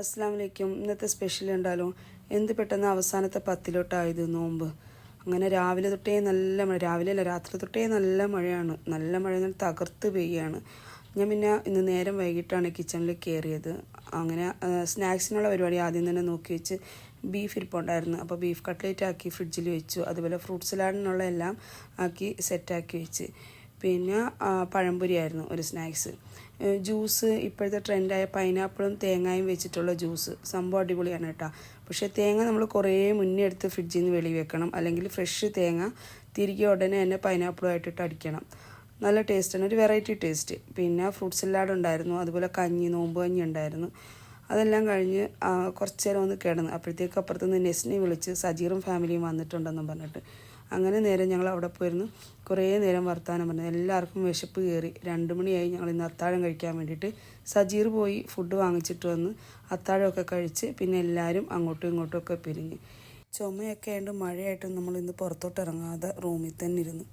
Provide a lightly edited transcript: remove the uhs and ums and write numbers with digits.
അസ്സലാമു അലൈക്കും. ഇന്നത്തെ സ്പെഷ്യൽ ഉണ്ടല്ലോ. എന്ത് പെട്ടെന്ന് അവസാനത്തെ 10 നോമ്പ്. അങ്ങനെ രാവിലെ തൊട്ടേ നല്ല മഴ, രാവിലെ അല്ല രാത്രി തൊട്ടേ നല്ല മഴയാണ്. നല്ല മഴ തകർത്ത് പെയ്യാണ്. ഞാൻ പിന്നെ ഇന്ന് നേരം വൈകിട്ടാണ് കിച്ചണിൽ കയറിയത്. അങ്ങനെ സ്നാക്സിനുള്ള പരിപാടി ആദ്യം തന്നെ നോക്കി വെച്ച് ബീഫ് ഇരിപ്പുണ്ടായിരുന്നു. അപ്പോൾ ബീഫ് കട്ട്ലേറ്റ് ആക്കി ഫ്രിഡ്ജിൽ വെച്ചു. അതുപോലെ ഫ്രൂട്ട് സലാഡിനുള്ള എല്ലാം ആക്കി സെറ്റാക്കി വെച്ച്. പിന്നെ പഴംപൊരി ആയിരുന്നു ഒരു സ്നാക്സ്. ജ്യൂസ് ഇപ്പോഴത്തെ ട്രെൻഡായ പൈനാപ്പിളും തേങ്ങയും വെച്ചിട്ടുള്ള ജ്യൂസ് സംഭവം അടിപൊളിയാണ് കേട്ടോ. പക്ഷേ തേങ്ങ നമ്മൾ കുറേ മുന്നേ എടുത്ത് ഫ്രിഡ്ജിൽ നിന്ന് വെളി വെക്കണം, അല്ലെങ്കിൽ ഫ്രഷ് തേങ്ങ തിരികെ ഉടനെ തന്നെ പൈനാപ്പിളുമായിട്ടിട്ട് അടിക്കണം. നല്ല ടേസ്റ്റാണ്, ഒരു വെറൈറ്റി ടേസ്റ്റ്. പിന്നെ ഫ്രൂട്ട് സലാഡ് ഉണ്ടായിരുന്നു, അതുപോലെ കഞ്ഞി, നോമ്പ് കഞ്ഞി ഉണ്ടായിരുന്നു. അതെല്ലാം കഴിഞ്ഞ് കുറച്ച് നേരം ഒന്ന് കിടന്ന് അപ്പോഴത്തേക്ക് അപ്പുറത്തുനിന്ന് നെസ്നെ വിളിച്ച് സജീറും ഫാമിലിയും വന്നിട്ടുണ്ടെന്നും പറഞ്ഞിട്ട് അങ്ങനെ നേരം ഞങ്ങൾ അവിടെ പോയിരുന്നു. കുറേ നേരം വർത്താനം പറഞ്ഞു. എല്ലാവർക്കും വിശപ്പ് കയറി. 2 മണിയായി. ഞങ്ങൾ ഇന്ന് അത്താഴം കഴിക്കാൻ വേണ്ടിയിട്ട് സജീർ പോയി ഫുഡ് വാങ്ങിച്ചിട്ട് വന്ന് അത്താഴമൊക്കെ കഴിച്ച് പിന്നെ എല്ലാവരും അങ്ങോട്ടും ഇങ്ങോട്ടും ഒക്കെ പിരിഞ്ഞ്. ചുമയൊക്കെ ആയിട്ട് മഴയായിട്ടും നമ്മൾ ഇന്ന് പുറത്തോട്ട് ഇറങ്ങാതെ റൂമിൽ തന്നെ ഇരുന്നു.